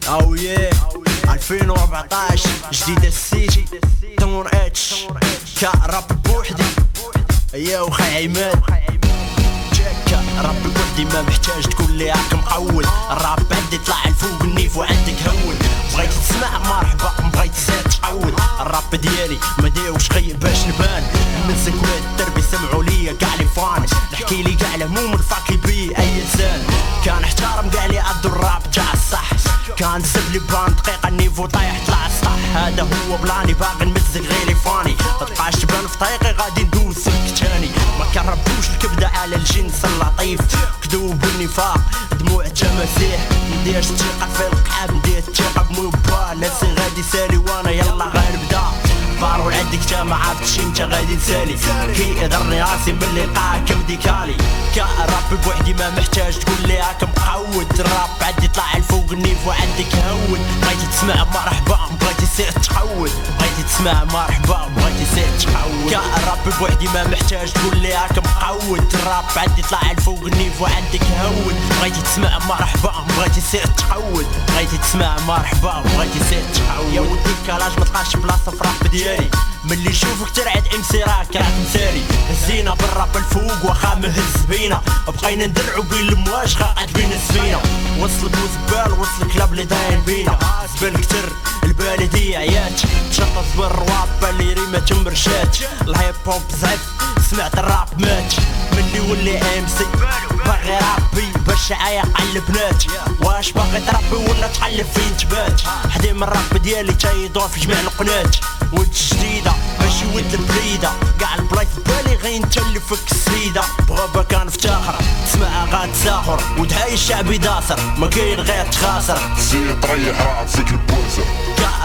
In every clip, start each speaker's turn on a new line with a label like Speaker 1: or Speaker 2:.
Speaker 1: او ياه 2014 جديد السيتي دون اتش كراب بوحدي يا وخي عماد جاكا راب بوحدي ما محتاج تقول لي راك مقول الراب عندي طلع الفوق النيف وعندك هول بغيت تسمع مرحبا بغيت تزيد تحول الراب ديالي ما داوش غير باش نبان من سكوات الدرب يسمعوا ليا كاع لي فان نحكي لي كاع الهموم نفاكي بيه اي انسان كان احترم كاع لي عدو الراب تاع الصح كان سب لي بان دقيقه النيفو طايح طلع السطح هذا هو بلاني باغي نمزق غير لي فاني متبقاش تبان في طريقي غادي ندوز سلك تاني ما كنربوش الكبده على الجنس اللطيف كذوب والنفاق دموع تماسيح نديرش الثقه في القعاب ندير الثقه بموبا ناسي غادي سالي وانا يلا غنبدا بارول عندك تا ما عرفتش انت غادي تسالي كي يضرني راسي من اللقاء كمديكالي كراب بوحدي ما محتاج تقول لي راك مقود الراب عندي طلع الفوق النيف وعندك هون بغيتي تسمع مرحبا بغيتي سير تحول بغيتي تسمع مرحبا بغيتي سير تحول كراب بوحدي ما محتاج تقول لي راك مقود الراب عندي طلع الفوق النيف وعندك هون بغيتي تسمع مرحبا بغيتي سير تحول بغيتي تسمع مرحبا بغيتي سير تحول يا ودي الكلاج ما تلقاش بلاصه في راب ديالي ملي نشوفك ترعد امسي راك مساري هزينا بالراب الفوق واخا مهز بينا بقينا ندرعو بين المواج غاقد بين السفينه وصلك وزبال وصلك كلاب اللي داين بينا زبال كتر البلديه عيات تشطط بالرواب اللي ريمه تمرشات الهيب هوب زعف سمعت الراب مات ملي ولي امسي باغي رابي باش عايق على البنات واش باغي تربي ولا تحلف فين تبات حدي من الراب ديالي تايدور في جميع القنات ود جديده ماشي ود البريده كاع البلايص بالي غير نتلفك السيده بغابة كنفتخر تسمع غاد ساخر ودهاي الشعبي داسر ما كاين غير تخاسر
Speaker 2: زيد طريح راسك البوزه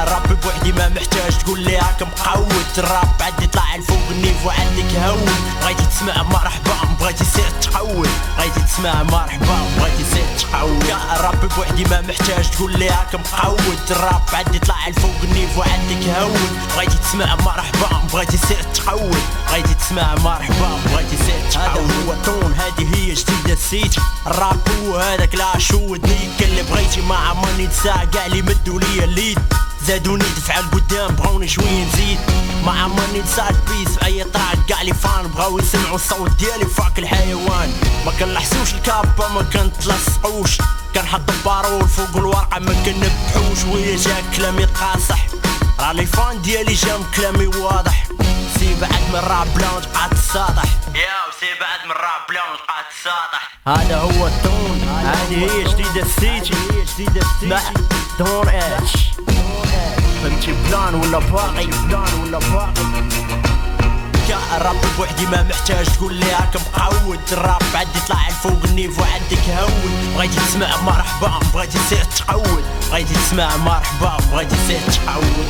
Speaker 1: راب بوحدي ما محتاج تقول لي راك مقود الراب عندي طلع الفوق النيف وعندك هون بغيتي تسمع مرحبا بغيتي سير تحول بغيتي تسمع مرحبا بغيتي سير تحول راب بوحدي ما محتاج تقول لي راك مقود الراب عندي طلع الفوق النيف وعندك هون بغيتي تسمع مرحبا بغيتي سير تحول بغيتي تسمع مرحبا بغيتي سير تحول هذا هو طون هذه هي جديدة السيتي الراب هو هذاك لا شو ودنيك اللي بغيتي مع ماني نساع كاع اللي مدوا ليا الليد زادوني دفع القدام بغاوني شويه نزيد مع ماني نساع البيس في اي طاق كاع لي فان بغاو يسمعوا الصوت ديالي فاك الحيوان ما كنلحسوش الكابا ما كنتلصقوش كنحط البارول فوق الورقه ما كنبحوش ويا جاك كلامي قاصح راه لي فان ديالي جام كلامي واضح سي بعد من الراب بلا تبقى تساطح يا سي بعد من الراب بلا تبقى تساطح هذا هو التون هذه هي جديدة السيتي مع دون اتش فهمتي بلان ولا باقي راب بوحدي ما محتاج تقول لي راك مقود الراب عندي طلع الفوق النيف وعندك هون بغيتي تسمع مرحبا بغيتي سير تحول بغيتي تسمع مرحبا بغيتي سير تحول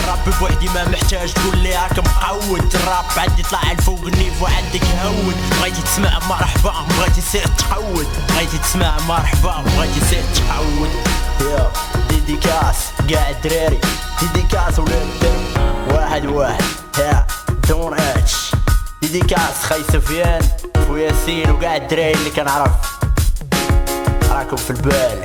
Speaker 1: راب بوحدي ما محتاج تقول لي راك مقود الراب عندي طلع الفوق النيف وعندك هون بغيتي تسمع مرحبا بغيتي سير تحول بغيتي تسمع مرحبا بغيتي سير تحول يا ديديكاس قاعد دراري ديديكاس ولا واحد يا دون اتش ديديكاس خي سفيان وياسين وقاع الدراي اللي كنعرف راكم في البال